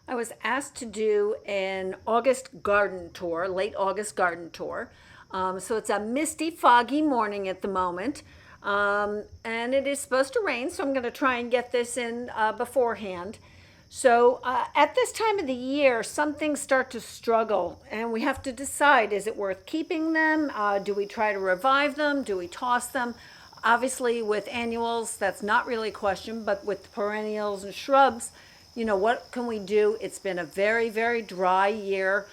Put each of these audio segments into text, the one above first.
I was asked to do an August garden tour, late August garden tour. So it's a misty, foggy morning at the moment. And it is supposed to rain, so I'm going to try and get this in beforehand. So at this time of the year, some things start to struggle, and we have to decide, is it worth keeping them? Do we try to revive them? Do we toss them? Obviously, with annuals, that's not really a question, but with perennials and shrubs, what can we do? It's been a very, very dry year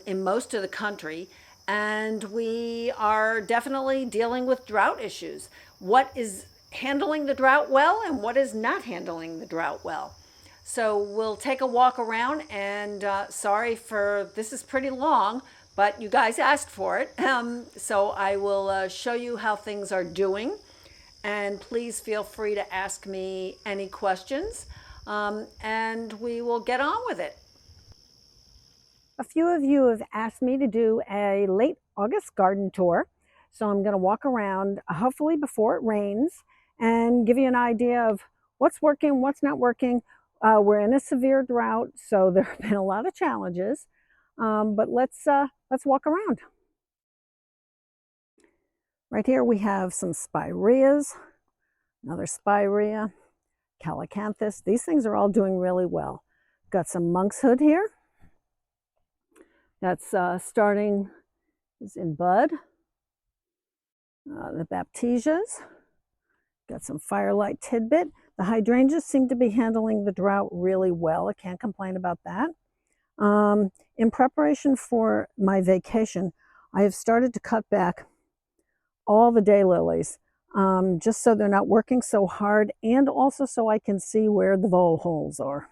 in most of the country, and we are definitely dealing with drought issues. What is handling the drought well, and what is not handling the drought well? So we'll take a walk around, and sorry for this is pretty long, but you guys asked for it. So I will show you how things are doing, and please feel free to ask me any questions, and we will get on with it. A few of you have asked me to do a late August garden tour, so I'm going to walk around, hopefully before it rains, and give you an idea of what's working, what's not working. We're in a severe drought, so there have been a lot of challenges, but let's walk around. Right here we have some spireas, another spirea, calycanthus. These things are all doing really well. Got some monkshood here. That's starting, is in bud. The baptisias. Got some firelight tidbit. The hydrangeas seem to be handling the drought really well. I can't complain about that. In preparation for my vacation, I have started to cut back all the daylilies, just so they're not working so hard, and also so I can see where the vole holes are.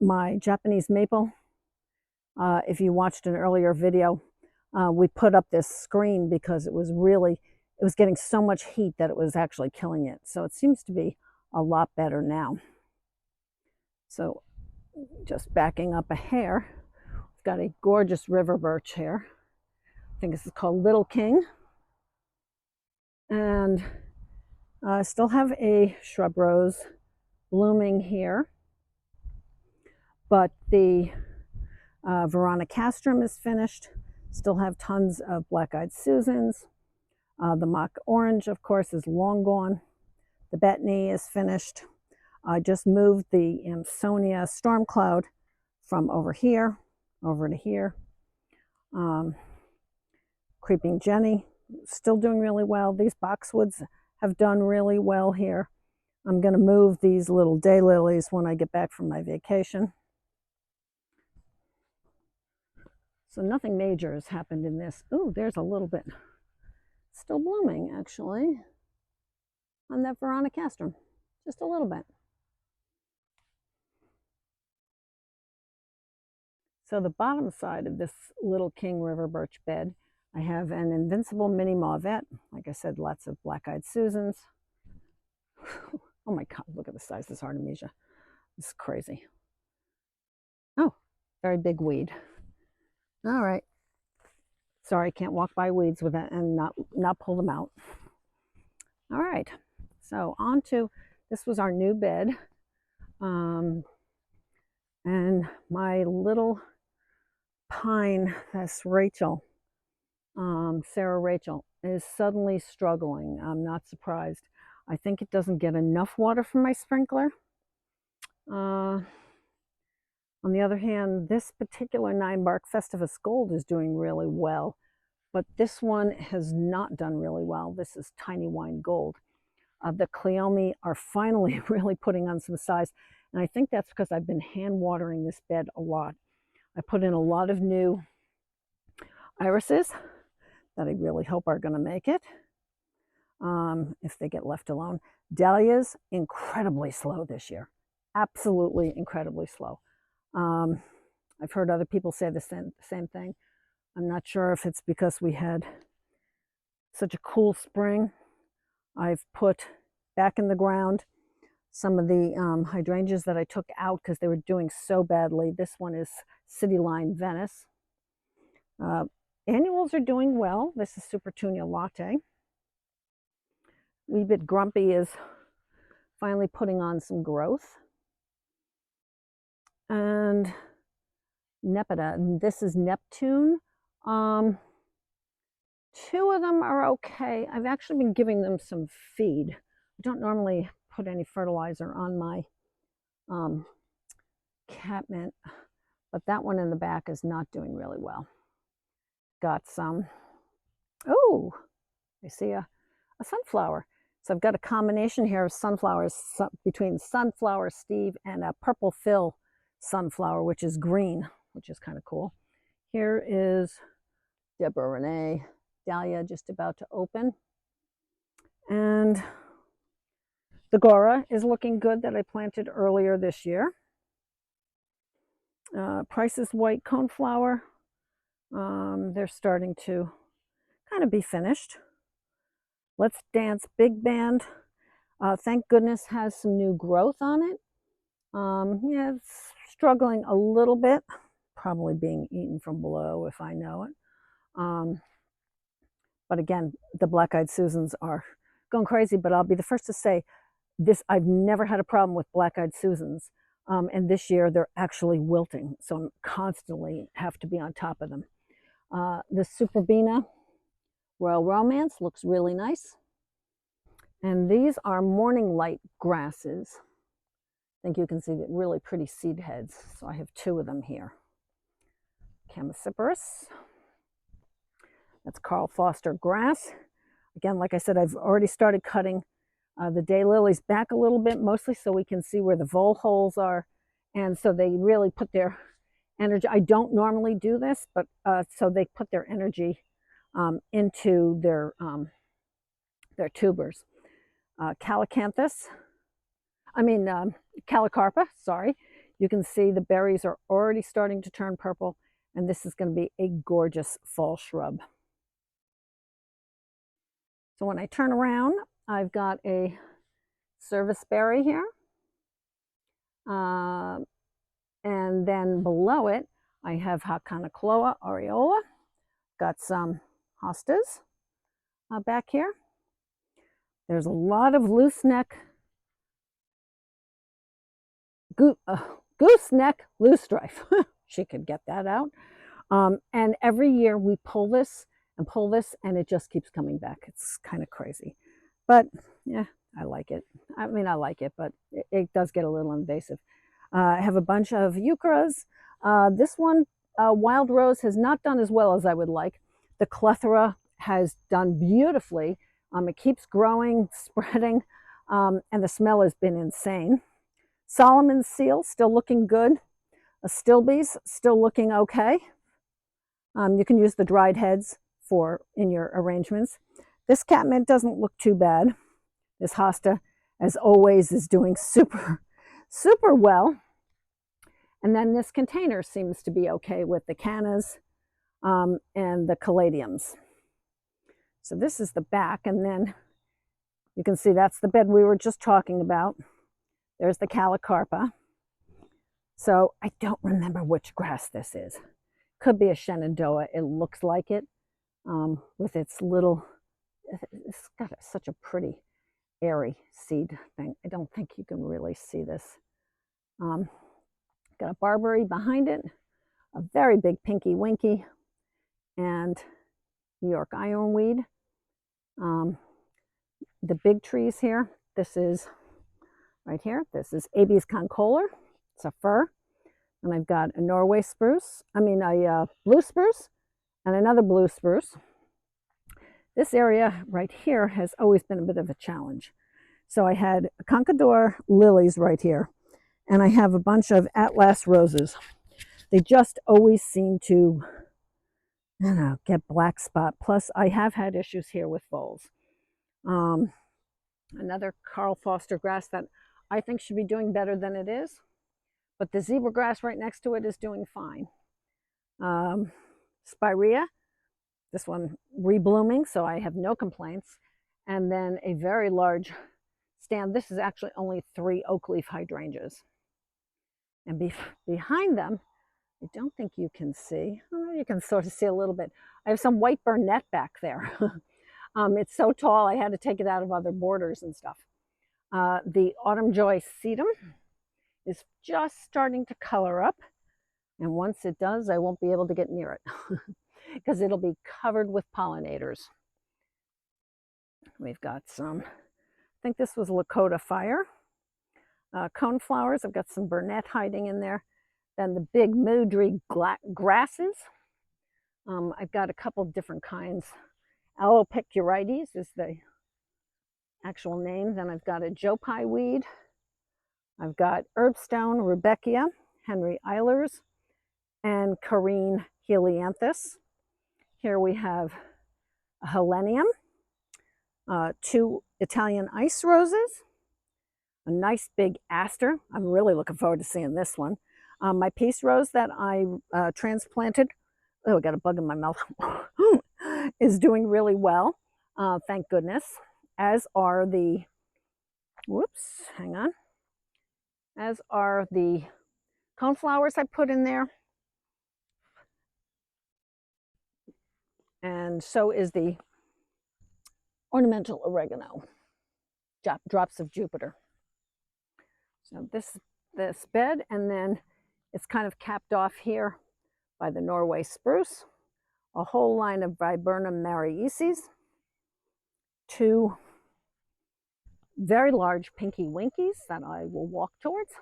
My Japanese maple, if you watched an earlier video, we put up this screen because it was getting so much heat that it was actually killing it. So it seems to be a lot better now. So just backing up a hair, we've got a gorgeous river birch here. I think this is called Little King. And I still have a shrub rose blooming here, but the Veronicastrum is finished. Still have tons of black-eyed Susans. The mock orange, of course, is long gone. The betony is finished. I just moved the Amsonia storm cloud from over here over to here. Creeping Jenny, still doing really well. These boxwoods have done really well here. I'm going to move these little daylilies when I get back from my vacation. So nothing major has happened in this. Ooh, there's a little bit still blooming, actually, on that Veronicastrum. Just a little bit. So the bottom side of this Little King River birch bed, I have an invincible mini mauvette. Like I said, lots of black-eyed Susans. Oh my God, look at the size of this Artemisia. This is crazy. Oh, very big weed. All right. Sorry, can't walk by weeds with it and not pull them out. All right. So on to, this was our new bed. And my little pine, that's Rachel, Sarah Rachel, is suddenly struggling. I'm not surprised. I think it doesn't get enough water from my sprinkler. On the other hand, this particular 9-bark Festivus Gold is doing really well, but this one has not done really well. This is Tiny Wine Gold. The Cleome are finally really putting on some size, and I think that's because I've been hand watering this bed a lot. I put in a lot of new irises that I really hope are going to make it, if they get left alone. Dahlias, incredibly slow this year. Absolutely incredibly slow. I've heard other people say the same thing. I'm not sure if it's because we had such a cool spring. I've put back in the ground some of the hydrangeas that I took out because they were doing so badly. This one is City Line Venice. Annuals are doing well. This is Supertunia Latte. Wee Bit Grumpy is finally putting on some growth. and Nepeta, and this is Neptune. Um, Two of them are okay. I've actually been giving them some feed. I don't normally put any fertilizer on my catmint, but that one in the back is not doing really well. Got some, oh, I see a sunflower. So I've got a combination here of sunflowers between Sunflower Steve and a Purple Phil sunflower, which is green, which is kind of cool. Here is Deborah Renee dahlia just about to open. And the Gora is looking good that I planted earlier this year. Price's White coneflower, they're starting to kind of be finished. Let's Dance Big Band, thank goodness has some new growth on it. Yeah, it's struggling a little bit, probably being eaten from below if I know it. But again, the Black-Eyed Susans are going crazy, but I'll be the first to say this, I've never had a problem with Black-Eyed Susans. And this year they're actually wilting, so I'm constantly have to be on top of them. The Superbina Royal Romance looks really nice. And these are morning light grasses. I think you can see the really pretty seed heads. So I have two of them here. Chamaecyparis. That's Carl Foster grass. Again, like I said, I've already started cutting the daylilies back a little bit, mostly so we can see where the vole holes are. And so they really put their energy, I don't normally do this, but so they put their energy into their tubers. Calicanthus, Calicarpa, sorry. You can see the berries are already starting to turn purple, and this is going to be a gorgeous fall shrub. So when I turn around, I've got a serviceberry here. And then below it, I have Hacanacloa aureola. Got some hostas back here. There's a lot of gooseneck loosestrife. She could get that out. And every year we pull this, and it just keeps coming back. It's kind of crazy. But yeah, I like it. I like it, but it does get a little invasive. I have a bunch of euchras. This one, Wild Rose, has not done as well as I would like. The Clethra has done beautifully. It keeps growing, spreading, and the smell has been insane. Solomon's Seal, still looking good. Astilbes, still looking okay. You can use the dried heads in your arrangements. This catmint doesn't look too bad. This hosta, as always, is doing super, super well. And then this container seems to be okay with the cannas and the caladiums. So this is the back, and then you can see that's the bed we were just talking about. There's the Calicarpa. So I don't remember which grass this is. Could be a Shenandoah. It looks like it with its little, it's got such a pretty airy seed thing. I don't think you can really see this. Got a barberry behind it, a very big pinky winky, and New York ironweed. The big trees here, this is right here. This is Abies concolor. It's a fir. And I've got a Norway spruce, a blue spruce and another blue spruce. This area right here has always been a bit of a challenge. So I had Conquidor lilies right here, and I have a bunch of Atlas roses. They just always seem to, get black spot. Plus, I have had issues here with voles. Another Carl Foster grass that I think should be doing better than it is. But the zebra grass right next to it is doing fine. Spirea, this one reblooming, so I have no complaints. And then a very large stand. This is actually only 3 oak leaf hydrangeas. And behind them, I don't think you can see. You can sort of see a little bit. I have some white burnet back there. It's so tall, I had to take it out of other borders and stuff. The Autumn Joy sedum is just starting to color up. And once it does, I won't be able to get near it because it'll be covered with pollinators. We've got some, I think this was Lakota Fire. Coneflowers, I've got some Burnet hiding in there. Then the big Moodry grasses. I've got a couple different kinds. Allopicurites is the actual name. Then I've got a Joe Pye weed. I've got Herbstone, Rudbeckia, Henry Eilers, and Carine helianthus. Here we have a Helenium, 2 Italian ice roses, a nice big aster. I'm really looking forward to seeing this one. My peace rose that I transplanted, oh, I got a bug in my mouth, is doing really well, thank goodness, as are the, whoops, hang on, as are the coneflowers I put in there. And so is the ornamental oregano, drops of Jupiter. So this bed, and then it's kind of capped off here by the Norway spruce, a whole line of Viburnum mariaceae, 2 very large pinky winkies that I will walk towards.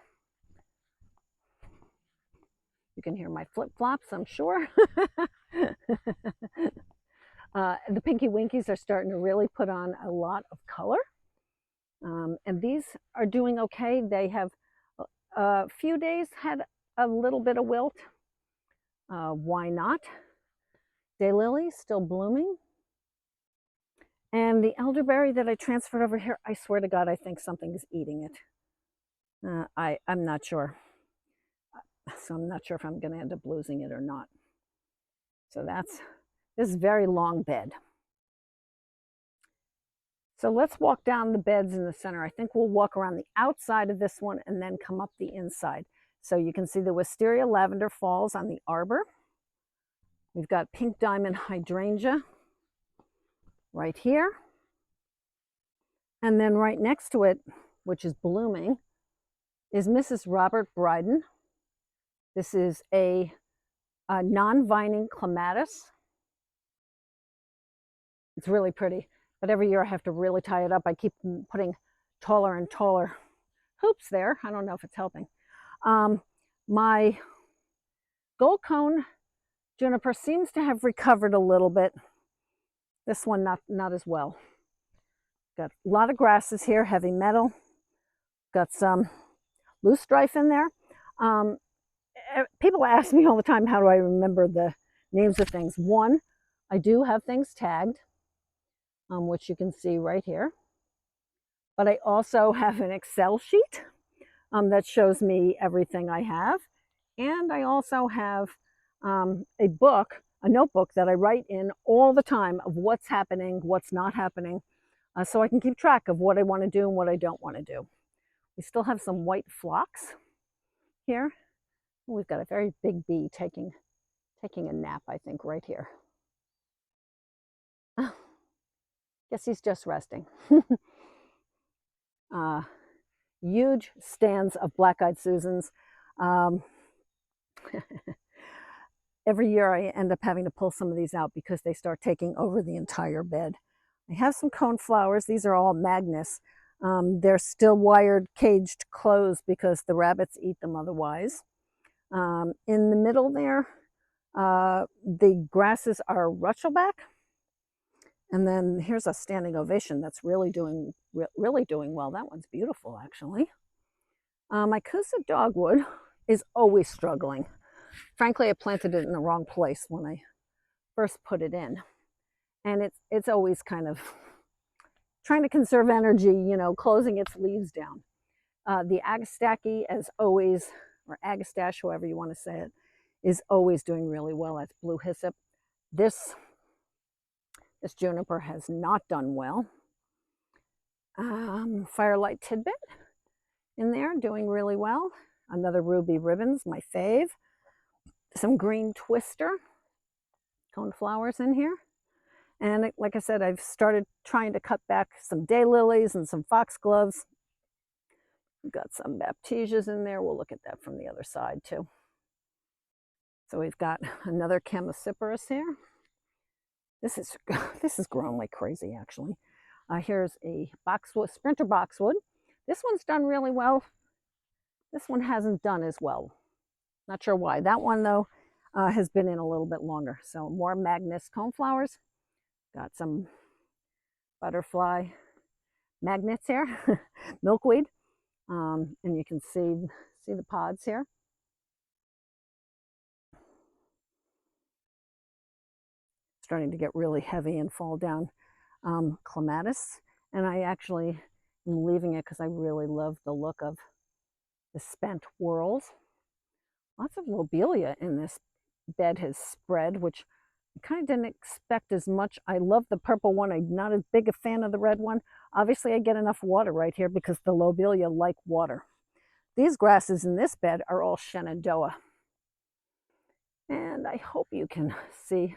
You can hear my flip-flops, I'm sure. The pinky winkies are starting to really put on a lot of color. And these are doing okay. They have a few days had a little bit of wilt. Why not? Daylily still blooming. And the elderberry that I transferred over here, I swear to God, I think something is eating it. I'm not sure. So I'm not sure if I'm going to end up losing it or not. So that's this very long bed. So let's walk down the beds in the center. I think we'll walk around the outside of this one and then come up the inside. So you can see the wisteria lavender falls on the arbor. We've got pink diamond hydrangea right here. And then right next to it, which is blooming, is Mrs. Robert Bryden. This is a non-vining clematis. It's really pretty, but every year I have to really tie it up. I keep putting taller and taller hoops there. I don't know if it's helping. My gold cone juniper seems to have recovered a little bit. This one not as well. Got a lot of grasses here, heavy metal. Got some loosestrife in there. People ask me all the time, how do I remember the names of things? One, I do have things tagged, which you can see right here. But I also have an Excel sheet that shows me everything I have. And I also have a notebook that I write in all the time of what's happening, what's not happening, so I can keep track of what I want to do and what I don't want to do. We still have some white phlox here. We've got a very big bee taking a nap, I think, right here. Guess he's just resting. Huge stands of black-eyed Susans. Every year I end up having to pull some of these out because they start taking over the entire bed. I have some coneflowers. These are all Magnus. They're still wired, caged, closed because the rabbits eat them otherwise. In the middle there, the grasses are Rutschelback. And then here's a standing ovation that's really doing well. That one's beautiful, actually. My Kusa dogwood is always struggling. Frankly, I planted it in the wrong place when I first put it in. And it's always kind of trying to conserve energy, you know, closing its leaves down. The Agastache, as always, or Agastache, however you want to say it, is always doing really well. That's blue hyssop. This juniper has not done well. Firelight Tidbit in there, doing really well. Another Ruby Ribbons, my fave. Some green twister, coneflowers in here. And like I said, I've started trying to cut back some daylilies and some foxgloves. We've got some baptisias in there. We'll look at that from the other side too. So we've got another chamaecyparis here. This is grown like crazy, actually. Here's a boxwood, sprinter boxwood. This one's done really well. This one hasn't done as well. Not sure why. That one, though, has been in a little bit longer. So more Magnus coneflowers. Got some butterfly magnets here, milkweed. And you can see the pods here. Starting to get really heavy and fall down. Clematis. And I actually am leaving it because I really love the look of the spent whorls. Lots of lobelia in this bed has spread, which I kind of didn't expect as much. I love the purple one. I'm not as big a fan of the red one. Obviously, I get enough water right here because the lobelia like water. These grasses in this bed are all Shenandoah. And I hope you can see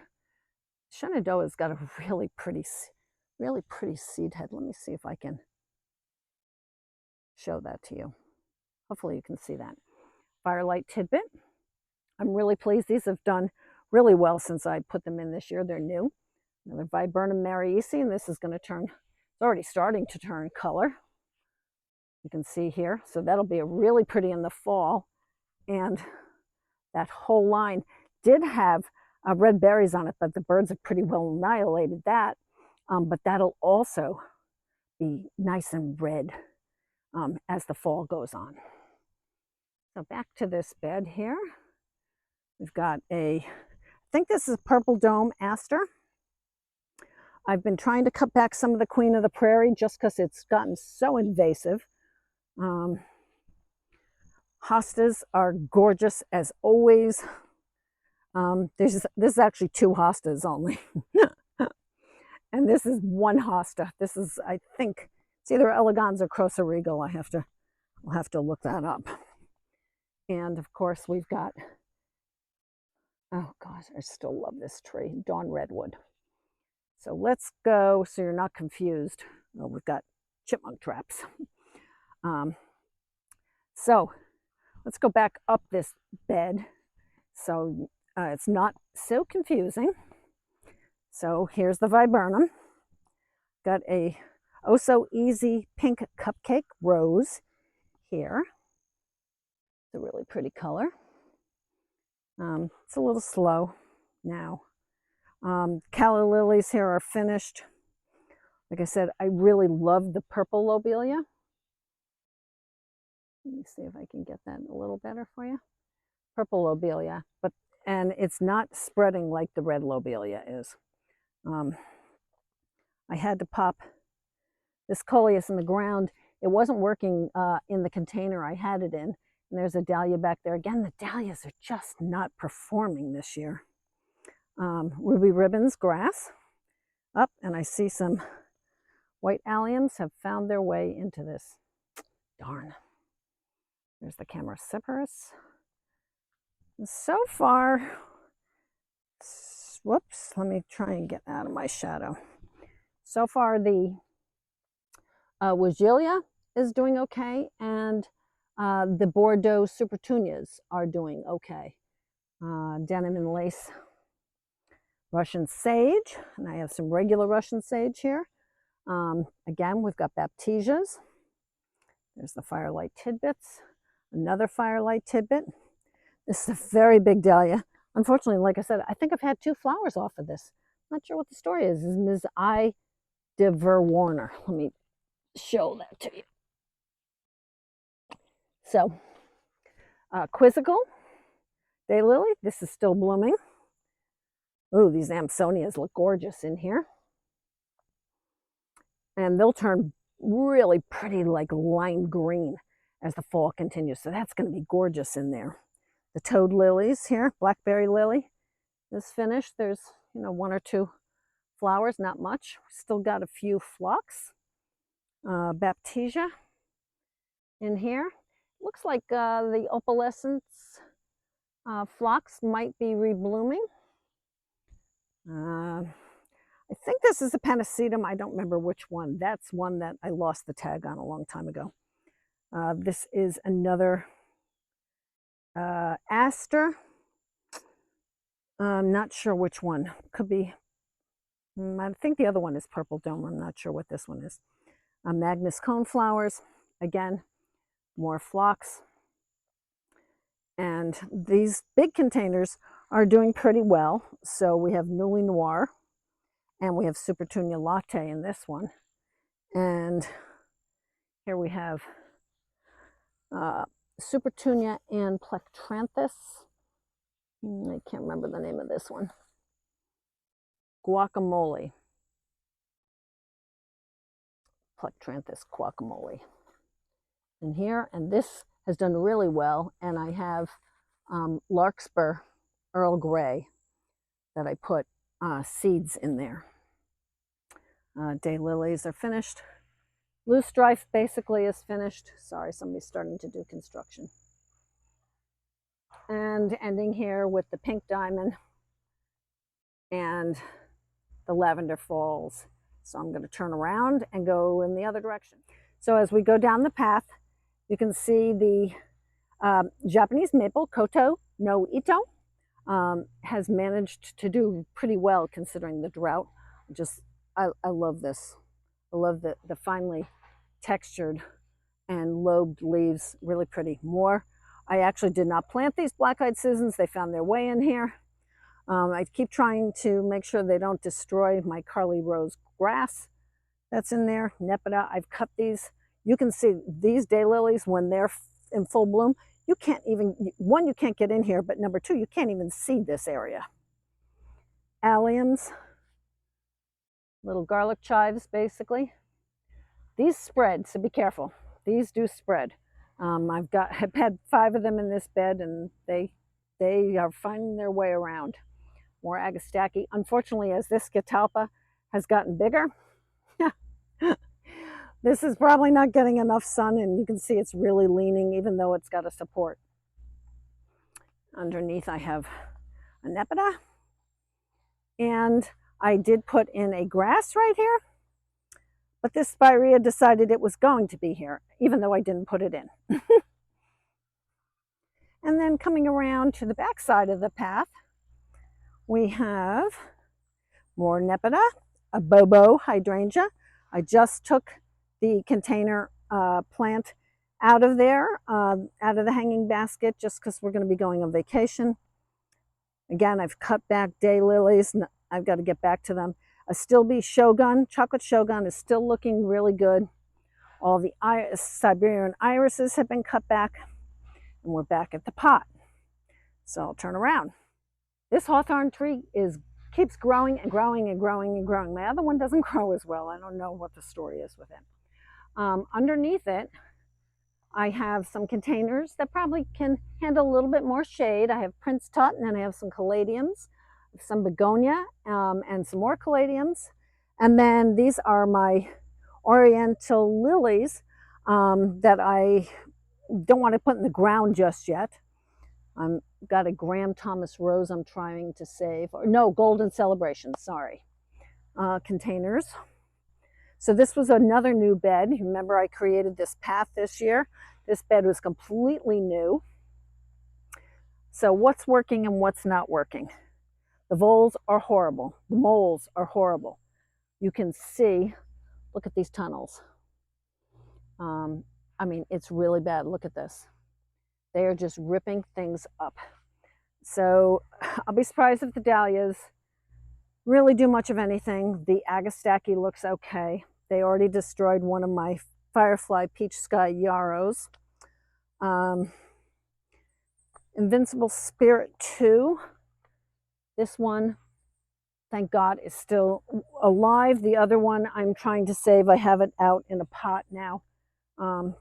Shenandoah's got a really pretty seed head. Let me see if I can show that to you. Hopefully you can see that. Firelight tidbit. I'm really pleased. These have done really well since I put them in this year. They're new. Another Viburnum mariaci, and this is going to turn, it's already starting to turn color. You can see here. So that'll be really pretty in the fall. And that whole line did have red berries on it, but the birds have pretty well annihilated that. But that'll also be nice and red as the fall goes on. So back to this bed here. We've got I think this is purple dome aster. I've been trying to cut back some of the Queen of the Prairie just because it's gotten so invasive. Hostas are gorgeous as always. This is actually 2 hostas only. And this is 1 hosta. This is, I think, it's either elegans or Crossa Regal. I'll have to look that up. And of course, we've got, oh gosh, I still love this tree, Dawn Redwood. So let's go, so you're not confused. Oh, we've got chipmunk traps. So let's go back up this bed so it's not so confusing. So here's the viburnum. Got a oh so easy pink cupcake rose here. It's a really pretty color. It's a little slow now. Calla lilies here are finished. Like I said, I really love the purple lobelia. Let me see if I can get that a little better for you. Purple lobelia, and it's not spreading like the red lobelia is. I had to pop this coleus in the ground. It wasn't working in the container I had it in. And there's a dahlia back there. Again, the dahlias are just not performing this year. Ruby ribbons grass up, and I see some white alliums have found their way into this. Darn. There's the chamaecyparis. So far, whoops, let me try and get out of my shadow. So far, the Weigela is doing okay, and the Bordeaux Supertunias are doing okay. Denim and lace, Russian sage, and I have some regular Russian sage here. Again, we've got baptisias. There's the firelight tidbits. Another firelight tidbit. This is a very big dahlia. Unfortunately, like I said, I think I've had 2 flowers off of this. Not sure what the story is. This is Ms. I. de Verwarner. Let me show that to you. So, quizzical daylily. This is still blooming. Ooh, these Amsonias look gorgeous in here. And they'll turn really pretty, like lime green as the fall continues. So that's going to be gorgeous in there. The toad lilies here, blackberry lily is finished. There's, 1 or 2 flowers, not much. Still got a few phlox. Baptisia in here. Looks like the opalescence phlox might be reblooming. I think this is a panacetum. I don't remember which one. That's one that I lost the tag on a long time ago. This is another aster. I'm not sure which one. Could be, I think the other one is purple dome. I'm not sure what this one is. Magnus coneflowers. Again, more phlox. And these big containers are doing pretty well. So we have Newly Noir and we have Supertunia Latte in this one. And here we have Supertunia and Plectranthus. I can't remember the name of this one. Guacamole. Plectranthus guacamole. In here, and this has done really well. And I have Larkspur Earl Grey that I put seeds in there. Daylilies are finished. Loosestrife basically is finished. Sorry, somebody's starting to do construction. And ending here with the pink diamond and the lavender falls. So I'm going to turn around and go in the other direction. So as we go down the path, you can see the Japanese maple, Koto no Ito, has managed to do pretty well considering the drought. I love this. I love the finely textured and lobed leaves, really pretty. More, I actually did not plant these black-eyed Susans. They found their way in here. I keep trying to make sure they don't destroy my Carly Rose grass that's in there. Nepeta, I've cut these. You can see these daylilies when they're in full bloom. You can't even, one, you can't get in here, but number two, you can't even see this area. Alliums, little garlic chives, basically. These spread, so be careful. These do spread. I've had 5 of them in this bed, and they are finding their way around. More Agastaki. Unfortunately, as this catalpa has gotten bigger, this is probably not getting enough sun, and you can see it's really leaning, even though it's got a support. Underneath, I have a Nepeta, and I did put in a grass right here, but this spirea decided it was going to be here, even though I didn't put it in. And then coming around to the back side of the path, we have more Nepeta, a Bobo hydrangea. I just took the container plant out of there, out of the hanging basket, just because we're going to be going on vacation. Again, I've cut back daylilies. I've got to get back to them. A Stilby Shogun, chocolate Shogun, is still looking really good. All the Siberian irises have been cut back, and we're back at the pot. So I'll turn around. This hawthorn tree keeps growing and growing and growing and growing. My other one doesn't grow as well. I don't know what the story is with it. Underneath it, I have some containers that probably can handle a little bit more shade. I have Prince Tut, and then I have some caladiums, some begonia, and some more caladiums. And then these are my oriental lilies that I don't want to put in the ground just yet. I've got a Graham Thomas rose I'm trying to save. Or no, Golden Celebration, sorry. Containers. So this was another new bed. Remember, I created this path this year. This bed was completely new. So what's working and what's not working? The voles are horrible. The moles are horrible. You can see, look at these tunnels. I mean, it's really bad. Look at this. They are just ripping things up. So I'll be surprised if the dahlias really do much of anything. The Agastaki looks okay. They already destroyed one of my Firefly Peach Sky yarrows. Invincible Spirit 2. This one, thank God, is still alive. The other one I'm trying to save. I have it out in a pot now.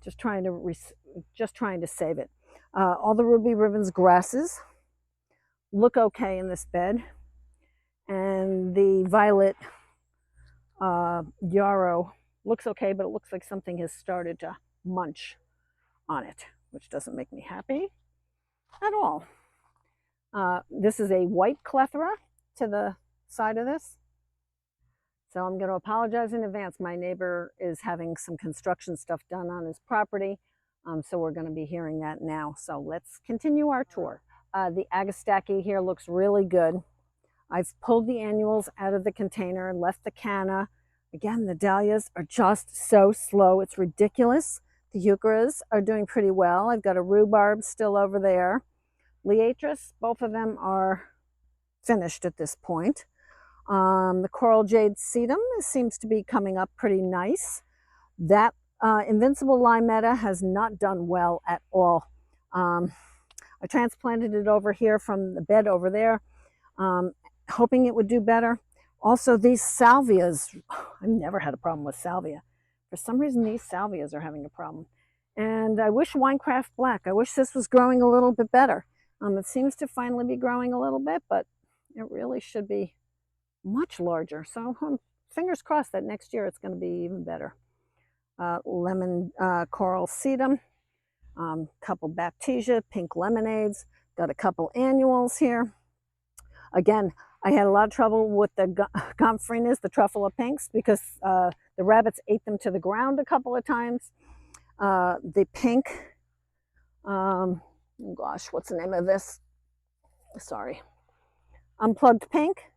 Just trying to save it. All the Ruby Ribbons grasses look okay in this bed. And the violet yarrow looks okay, but it looks like something has started to munch on it, which doesn't make me happy at all. This is a white clethra to the side of this. So I'm going to apologize in advance. My neighbor is having some construction stuff done on his property. So we're going to be hearing that now. So let's continue our tour. The Agastaki here looks really good. I've pulled the annuals out of the container and left the canna. Again, the dahlias are just so slow. It's ridiculous. The eucharis are doing pretty well. I've got a rhubarb still over there. Liatris, both of them are finished at this point. The coral jade sedum seems to be coming up pretty nice. That invincible limetta has not done well at all. I transplanted it over here from the bed over there, hoping it would do better. Also, these salvias, I've never had a problem with salvia. For some reason, these salvias are having a problem. And I wish Winecraft Black, I wish this was growing a little bit better. It seems to finally be growing a little bit, but it really should be much larger. So fingers crossed that next year it's going to be even better. Lemon coral sedum, couple baptisia, pink lemonades, got a couple annuals here. Again, I had a lot of trouble with the gomphrenias, the truffle of pinks, because the rabbits ate them to the ground a couple of times. The pink, oh gosh, what's the name of this? Sorry. Unplugged pink,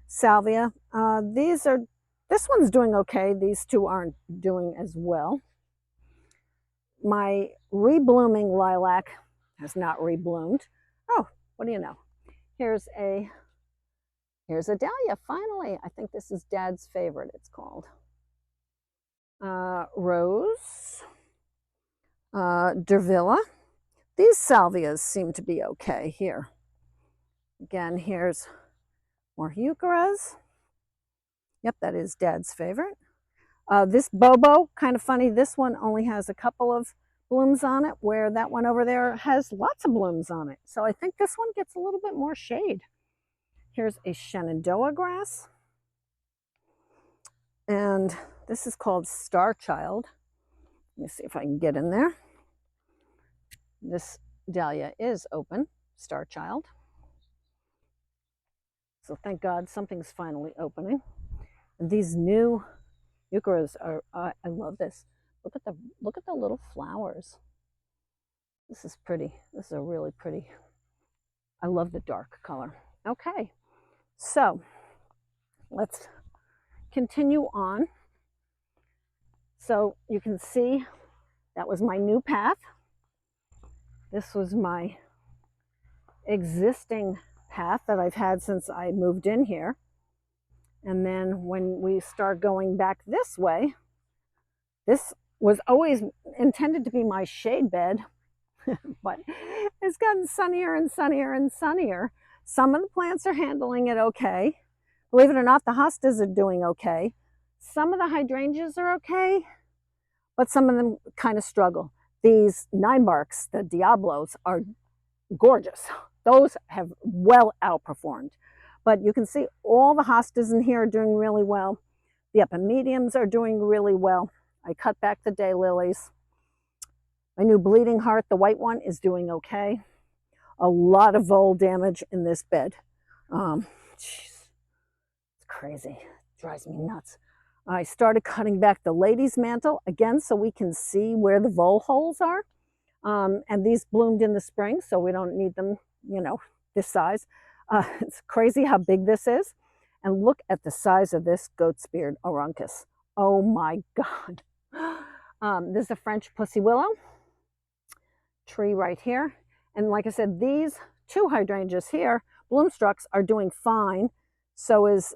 salvia. This one's doing okay. These two aren't doing as well. My reblooming lilac has not rebloomed. Oh, what do you know? Here's a dahlia, finally. I think this is Dad's favorite, it's called. Rose, Dervilla. These salvias seem to be okay here. Again, here's more eucharis. Yep, that is Dad's favorite. This Bobo, kind of funny, this one only has a couple of blooms on it, where that one over there has lots of blooms on it. So I think this one gets a little bit more shade. Here's a Shenandoah grass. And this is called Star Child. Let me see if I can get in there. This dahlia is open, Star Child. So thank God something's finally opening. And these new eucharis are, I love this. Look at the little flowers. This is pretty. This is a really pretty. I love the dark color. Okay, so let's continue on. So you can see that was my new path. This was my existing path that I've had since I moved in here. And then when we start going back this way, this was always intended to be my shade bed, but it's gotten sunnier and sunnier and sunnier. Some of the plants are handling it okay. Believe it or not, the hostas are doing okay. Some of the hydrangeas are okay, but some of them kind of struggle. These 9-barks, the Diablos, are gorgeous. Those have well outperformed. But you can see all the hostas in here are doing really well. The epimediums are doing really well. I cut back the daylilies. My new bleeding heart, the white one, is doing okay. A lot of vole damage in this bed. It's crazy. It drives me nuts. I started cutting back the lady's mantle again so we can see where the vole holes are. And these bloomed in the spring, so we don't need them, this size. It's crazy how big this is. And look at the size of this goat's beard Aruncus. Oh my God. This is a French pussy willow tree right here. And like I said, these two hydrangeas here, bloomstrucks, are doing fine. So is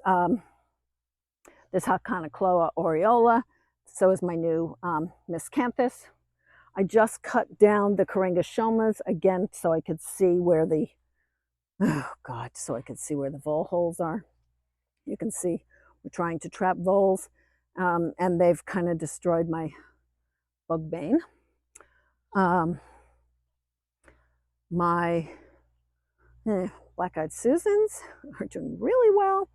this Haconocloa aureola. So is my new miscanthus. I just cut down the Caringashomas again so I could see where the, so I could see where the vole holes are. You can see we're trying to trap voles, and they've kind of destroyed my bug bane. My black-eyed Susans are doing really well.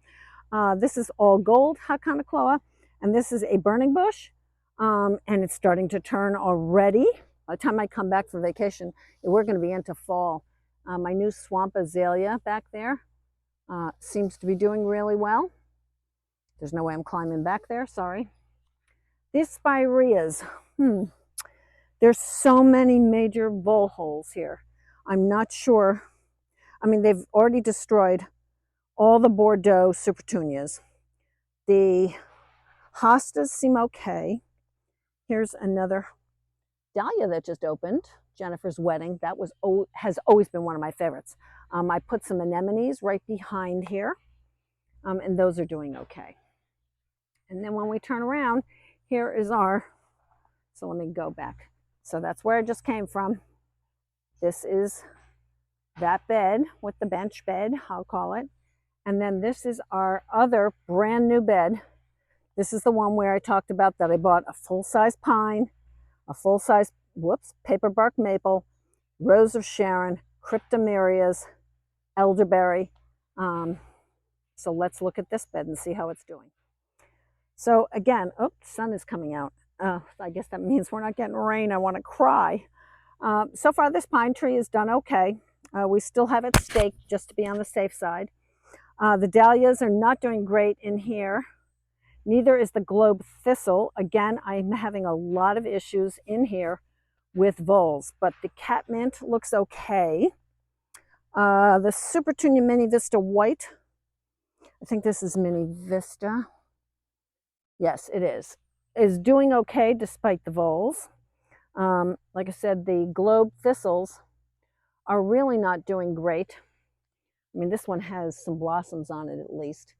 This is all gold Haconocloa, and this is a burning bush, and it's starting to turn already. By the time I come back from vacation, we're going to be into fall. My new swamp azalea back there seems to be doing really well. There's no way I'm climbing back there, sorry. These spireas, There's so many major vole holes here. I'm not sure. I mean, they've already destroyed all the Bordeaux Supertunias. The hostas seem okay. Here's another dahlia that just opened. Jennifer's Wedding. That has always been one of my favorites. I put some anemones right behind here, and those are doing okay. And then when we turn around, here is so let me go back. So that's where I just came from. This is that bed with the bench bed, I'll call it. And then this is our other brand new bed. This is the one where I talked about that I bought a full-size pine, a full-size, paperbark maple, rose of Sharon, cryptomerias, elderberry. So let's look at this bed and see how it's doing. So again, sun is coming out. I guess that means we're not getting rain. I want to cry. So far, this pine tree has done okay. We still have it staked just to be on the safe side. The dahlias are not doing great in here. Neither is the globe thistle. Again, I'm having a lot of issues in here with voles, but the catmint looks okay. The Supertunia Mini Vista White, I think this is Mini Vista. Yes, it is doing okay despite the voles. Like I said, the globe thistles are really not doing great. I mean, this one has some blossoms on it at least,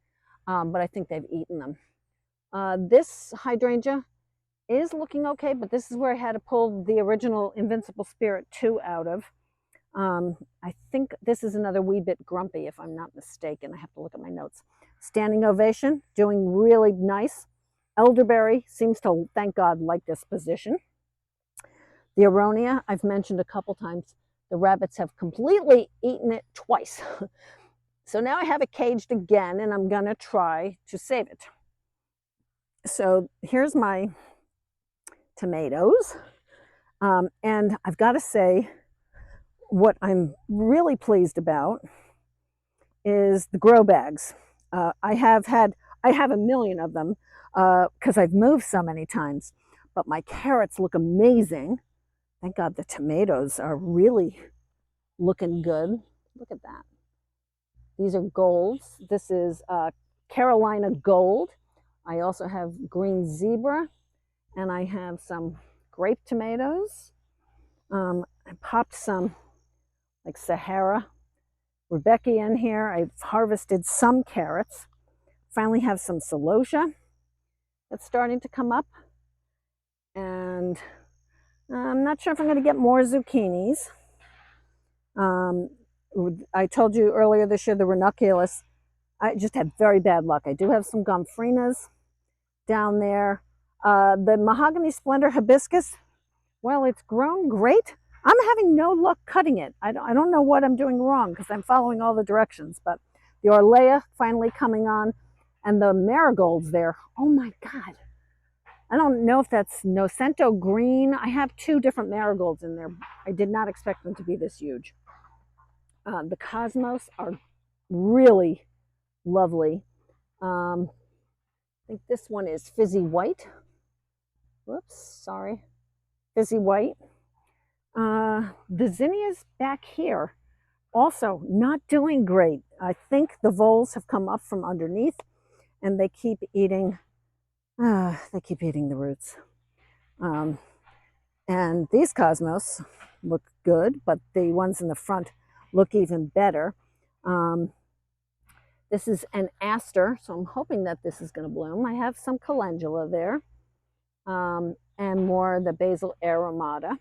but I think they've eaten them. This hydrangea is looking okay, but this is where I had to pull the original Invincible Spirit 2 out of. I think this is another wee bit grumpy, if I'm not mistaken. I have to look at my notes. Standing Ovation, doing really nice. Elderberry seems to, thank God, like this position. The Aronia, I've mentioned a couple times, the rabbits have completely eaten it twice. So now I have it caged again, and I'm going to try to save it. So here's my tomatoes. And I've got to say, what I'm really pleased about is the grow bags. I have a million of them because I've moved so many times, but my carrots look amazing. Thank God the tomatoes are really looking good. Look at that. These are golds. This is Carolina Gold. I also have green zebra, and I have some grape tomatoes. I popped some like Sahara Rebecca in here. I've harvested some carrots. Finally have some celosia that's starting to come up. And I'm not sure if I'm going to get more zucchinis. I told you earlier this year the ranunculus, I just had very bad luck. I do have some gomphrenias down there. The mahogany splendor hibiscus, well, it's grown great. I'm having no luck cutting it. I don't know what I'm doing wrong because I'm following all the directions, but the Orlea finally coming on, and the marigolds there. Oh my God. I don't know if that's Nocento green. I have 2 different marigolds in there. I did not expect them to be this huge. The cosmos are really lovely. I think this one is fizzy white. Whoops, sorry. Fizzy white. The zinnias back here also not doing great. I think the voles have come up from underneath and they keep eating the roots. And these cosmos look good, but the ones in the front look even better. This is an aster, so I'm hoping that this is going to bloom. I have some calendula there, and more the basil aeromata.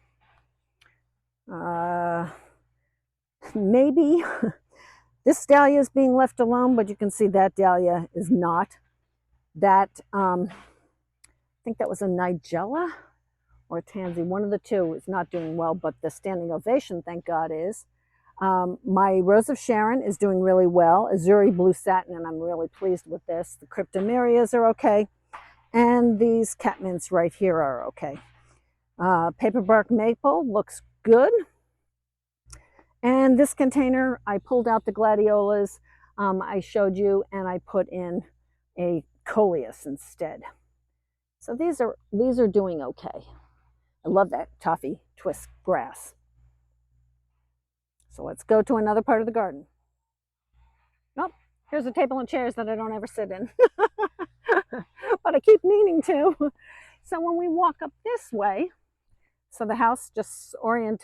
Maybe this dahlia is being left alone, but you can see that dahlia is not. That, I think that was a Nigella or a tansy. One of the 2 is not doing well, but the standing ovation, thank God, is. My Rose of Sharon is doing really well. Azuri Blue Satin, and I'm really pleased with this. The cryptomerias are okay. And these catmints right here are okay. Paperbark Maple looks good. And this container, I pulled out the gladiolas I showed you, and I put in a coleus instead. So these are doing okay. I love that toffee twist grass. So let's go to another part of the garden. Oh, here's a table and chairs that I don't ever sit in, but I keep meaning to. So when we walk up this way, so the house, just orient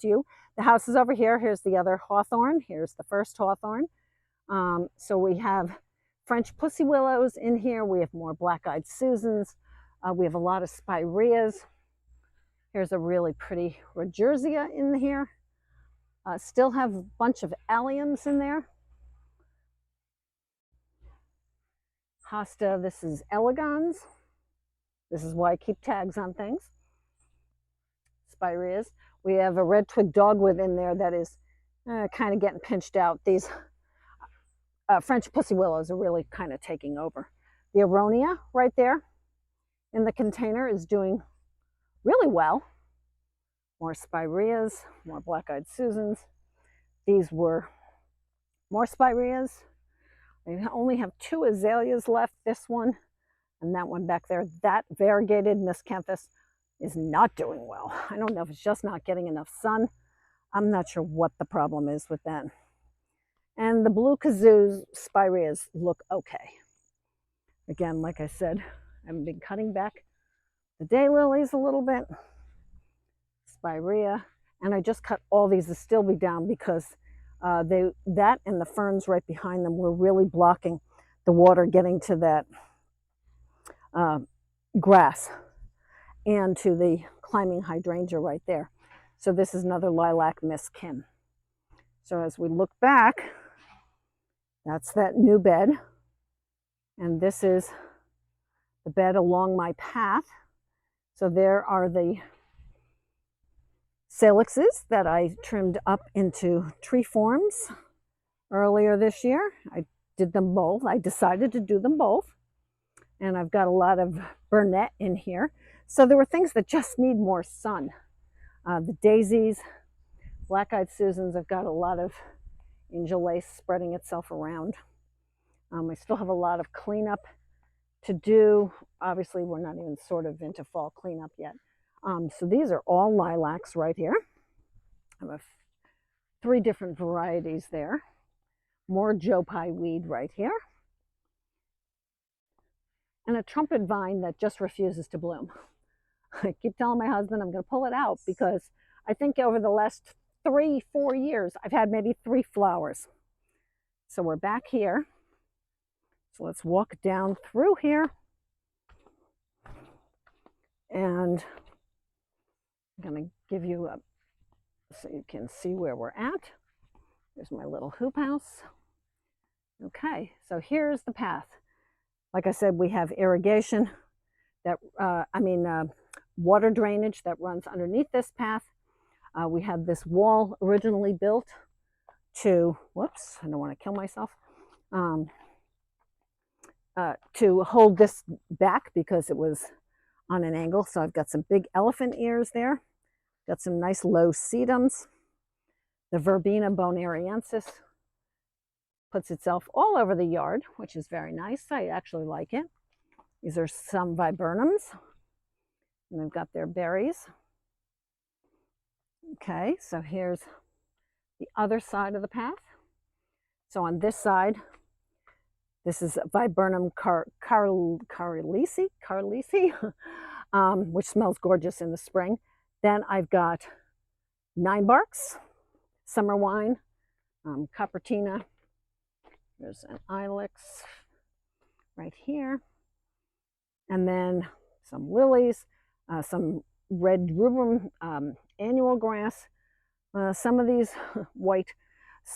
you. The house is over here. Here's the other hawthorn. Here's the first hawthorn. So we have French pussy willows in here. We have more black-eyed Susans. We have a lot of spireas. Here's a really pretty Rodgersia in here. Still have a bunch of alliums in there. Hosta, this is elegans. This is why I keep tags on things. Spireas. We have a red twig dogwood in there that is kind of getting pinched out. These French pussy willows are really kind of taking over. The aronia right there in the container is doing really well. More spireas, more black-eyed Susans. These were more spireas. I only have 2 azaleas left, this one and that one back there. That variegated miscanthus is not doing well. I don't know if it's just not getting enough sun. I'm not sure what the problem is with that. And the blue kazoo spireas look okay. Again, like I said, I've been cutting back the daylilies a little bit. Spirea. And I just cut all these astilbe down because that and the ferns right behind them were really blocking the water getting to that grass and to the climbing hydrangea right there. So this is another lilac Miss Kim. So as we look back, that's that new bed. And this is the bed along my path. So there are the salixes that I trimmed up into tree forms earlier this year. I did them both. I decided to do them both. And I've got a lot of burnet in here. So there were things that just need more sun. The daisies, black-eyed Susans, I've got a lot of angel lace spreading itself around. I still have a lot of cleanup to do. Obviously, we're not even sort of into fall cleanup yet. So these are all lilacs right here. I have 3 different varieties there. More Joe Pye weed right here. And a trumpet vine that just refuses to bloom. I keep telling my husband I'm going to pull it out because I think over the last 3-4 years, I've had maybe 3 flowers. So we're back here. So let's walk down through here. And I'm going to give you a, so you can see where we're at. There's my little hoop house. Okay, so here's the path. Like I said, we have irrigation that, water drainage that runs underneath this path. We have this wall originally built to, whoops, I don't want to kill myself, to hold this back because it was on an angle. So I've got some big elephant ears there. Got some nice low sedums. The Verbena bonariensis puts itself all over the yard, which is very nice. I actually like it. These are some viburnums, and they've got their berries. Okay, so here's the other side of the path. So on this side, this is Viburnum carlisi, which smells gorgeous in the spring. Then I've got 9 barks, summer wine, Coppertina. There's an ilex right here. And then some lilies, some red rubrum annual grass. Some of these white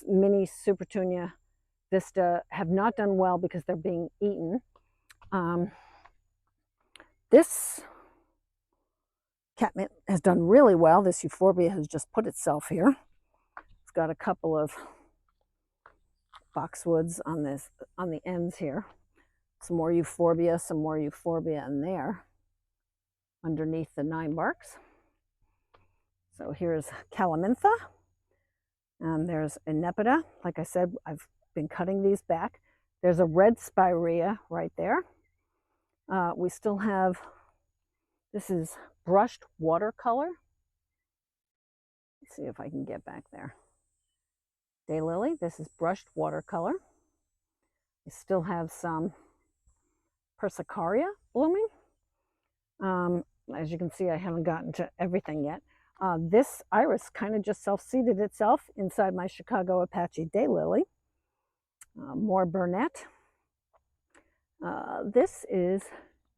mini Supertunia Vista have not done well because they're being eaten. This catmint has done really well. This euphorbia has just put itself here. It's got a couple of boxwoods on the ends here. Some more euphorbia in there underneath the 9 barks. So here's Calamintha, and there's Enepida. Like I said, I've been cutting these back. There's a red spirea right there. We still have, this is brushed watercolor. Let's see if I can get back there. Daylily, this is brushed watercolor. I still have some Persicaria blooming. As you can see, I haven't gotten to everything yet. This iris kind of just self-seeded itself inside my Chicago Apache daylily. More Burnett. This is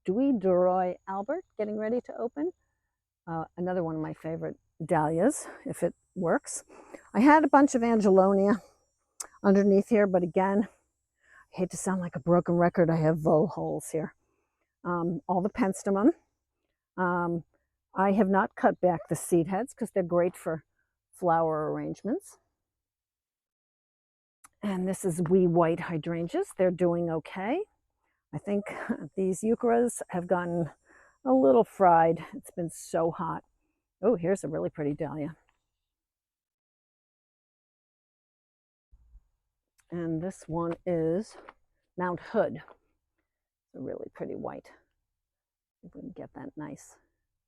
Dewey Duroy Albert, getting ready to open. Another one of my favorite dahlias, if it works. I had a bunch of Angelonia underneath here, but again, I hate to sound like a broken record, I have vole holes here. All the penstemon. I have not cut back the seed heads because they're great for flower arrangements. And this is wee white hydrangeas. They're doing okay. I think these eucharas have gotten a little fried. It's been so hot. Oh, here's a really pretty dahlia. And this one is Mount Hood. It's a really pretty white. If we can get that nice.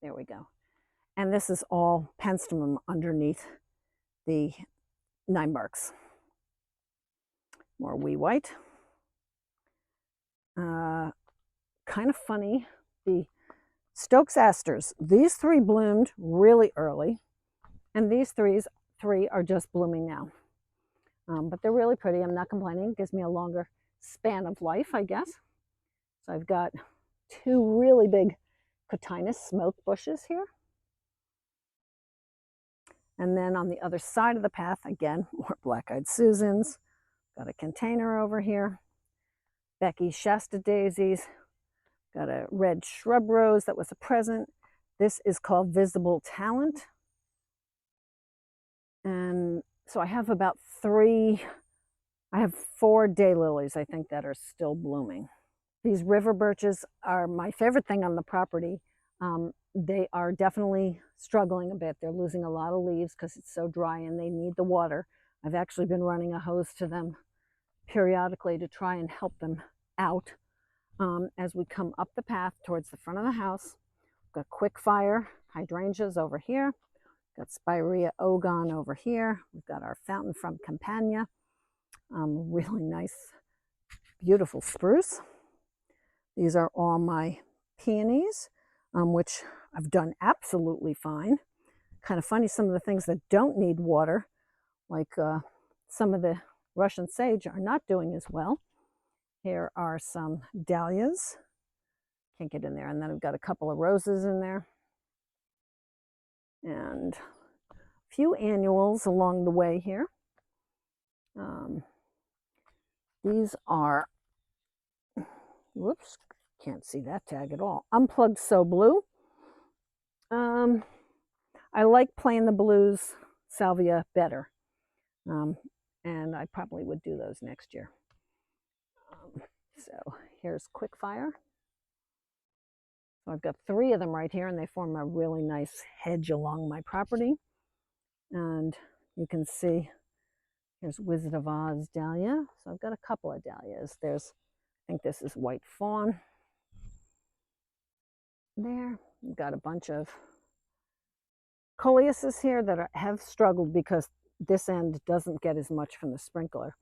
There we go. And this is all penstemon underneath the 9-barks. More wee white. Kind of funny, the Stokes asters. These 3 bloomed really early, and these three are just blooming now. But they're really pretty. I'm not complaining. It gives me a longer span of life, I guess. So I've got 2 really big cotinus smoke bushes here. And then on the other side of the path, again, more black-eyed Susans. Got a container over here. Becky's Shasta daisies. Got a red shrub rose that was a present. This is called Visible Talent. And so I have about 4 daylilies, I think, that are still blooming. These river birches are my favorite thing on the property. They are definitely struggling a bit. They're losing a lot of leaves because it's so dry and they need the water. I've actually been running a hose to them periodically to try and help them out. As we come up the path towards the front of the house, we've got Quickfire hydrangeas over here. We've got Spirea ogon over here. We've got our Fountain from Campania. Really nice, beautiful spruce. These are all my peonies, which I've done absolutely fine. Kind of funny, some of the things that don't need water, like some of the Russian sage, are not doing as well. Here are some dahlias. Can't get in there. And then I've got a couple of roses in there. And a few annuals along the way here. These are, whoops, can't see that tag at all. Unplugged So Blue. I like playing the blues salvia better. And I probably would do those next year. So here's Quickfire. So I've got 3 of them right here, and they form a really nice hedge along my property. And you can see here's Wizard of Oz dahlia. So I've got a couple of dahlias. There's, I think this is White Fawn. There, we've got a bunch of coleuses here that have struggled because this end doesn't get as much from the sprinkler.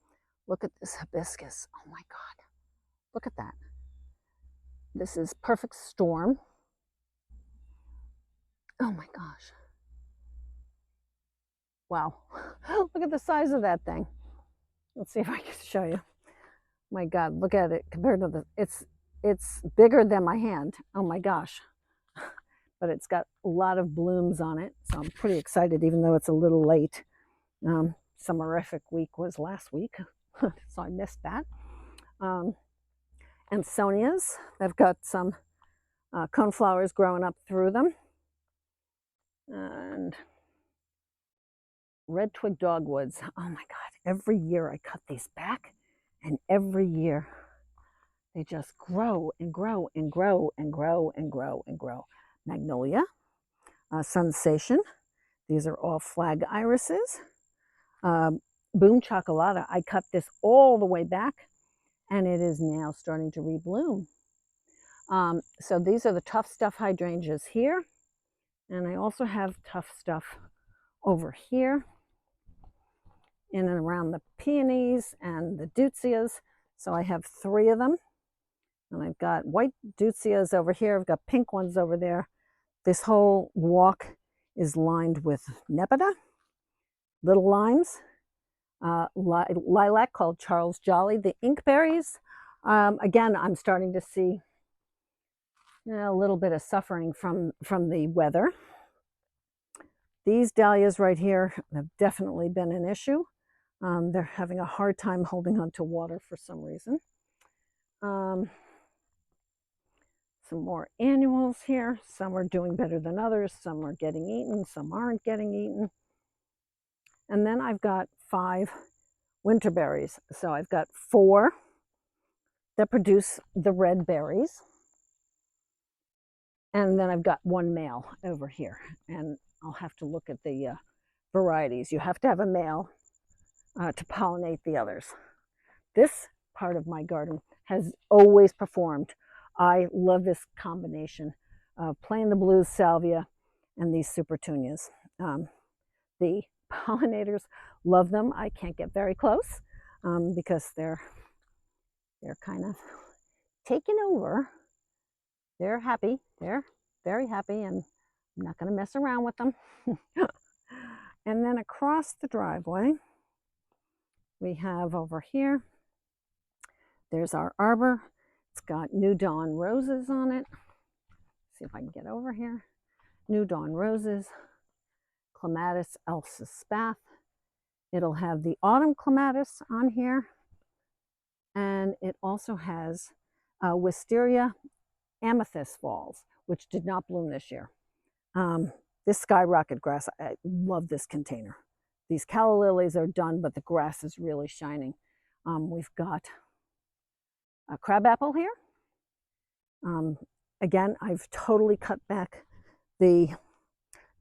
Look at this hibiscus. Oh my God. Look at that. This is Perfect Storm. Oh my gosh. Wow. Look at the size of that thing. Let's see if I can show you. My God, look at it compared to the, it's bigger than my hand. Oh my gosh. But it's got a lot of blooms on it. So I'm pretty excited, even though it's a little late. Summerific week was last week, so I missed that. Ansonias, they've got some coneflowers growing up through them. And red twig dogwoods. Oh my God, every year I cut these back, and every year they just grow and grow and grow and grow and grow and grow. Magnolia, Sensation. These are all flag irises. Boom Chocolata, I cut this all the way back, and it is now starting to rebloom. So these are the Tough Stuff hydrangeas here. And I also have tough stuff over here in and around the peonies and the deutzias. So I have 3 of them. And I've got white deutzias over here. I've got pink ones over there. This whole walk is lined with nepeta, little limes, lilac called Charles Jolly, the inkberries. Again, I'm starting to see a little bit of suffering from the weather. These dahlias right here have definitely been an issue. They're having a hard time holding on to water for some reason. Some more annuals here. Some are doing better than others. Some are getting eaten. Some aren't getting eaten. And then I've got 5 winter berries. So I've got 4 that produce the red berries. And then I've got 1 male over here. And I'll have to look at the varieties. You have to have a male to pollinate the others. This part of my garden has always performed. I love this combination of plain the blues salvia and these supertunias. The pollinators love them. I can't get very close because they're kind of taken over. They're happy. They're very happy, and I'm not going to mess around with them. And then across the driveway, we have over here, there's our arbor. It's got New Dawn roses on it. Let's see if I can get over here. New Dawn roses, Clematis elsa spath. It'll have the autumn clematis on here. And it also has Wisteria amethyst falls, which did not bloom this year. This skyrocket grass, I love this container. These calla lilies are done, but the grass is really shining. We've got a crabapple here. Again, I've totally cut back the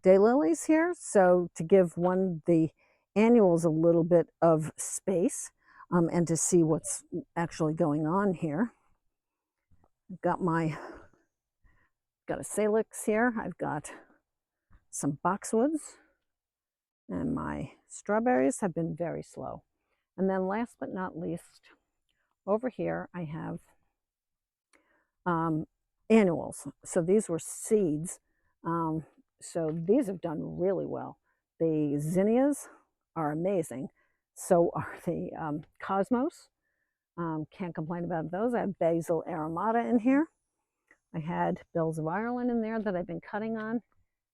daylilies here, so to give the annuals a little bit of space and to see what's actually going on here. I've got a salix here. I've got some boxwoods, and my strawberries have been very slow. And then last but not least, over here I have annuals. So these were seeds. So these have done really well. The zinnias are amazing. So are the cosmos. Can't complain about those. I have basil aromatica in here. I had bills of Ireland in there that I've been cutting on.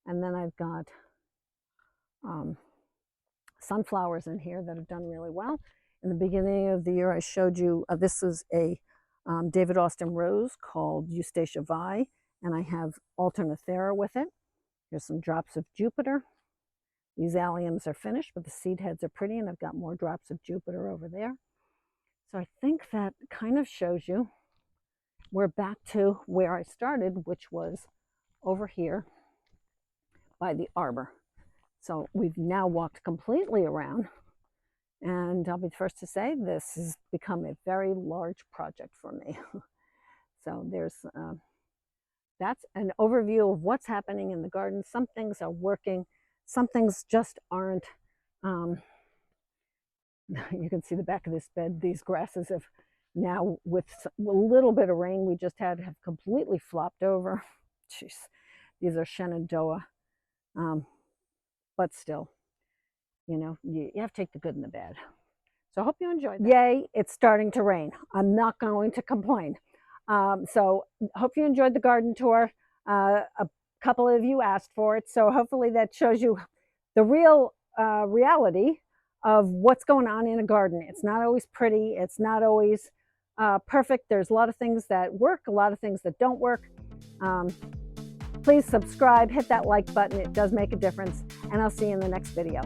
And then I've got sunflowers in here that have done really well. In the beginning of the year, I showed you, this is a David Austin rose called Eustacia Vi, and I have Alternathera with it. Here's some drops of Jupiter. These alliums are finished, but the seed heads are pretty, and I've got more drops of Jupiter over there. So I think that kind of shows you we're back to where I started, which was over here by the arbor. So we've now walked completely around, and I'll be the first to say this has become a very large project for me. So that's an overview of what's happening in the garden. Some things are working, some things just aren't. You can see the back of this bed. These grasses have now, with a little bit of rain we just had, have completely flopped over. Jeez, these are Shenandoah. But still, you have to take the good and the bad. So I hope you enjoyed that. Yay, it's starting to rain. I'm not going to complain. So hope you enjoyed the garden tour. A couple of you asked for it, so hopefully that shows you the real reality of what's going on in a garden. It's not always pretty. It's not always perfect. There's a lot of things that work, a lot of things that don't work. Please subscribe, hit that like button. It does make a difference, and I'll see you in the next video.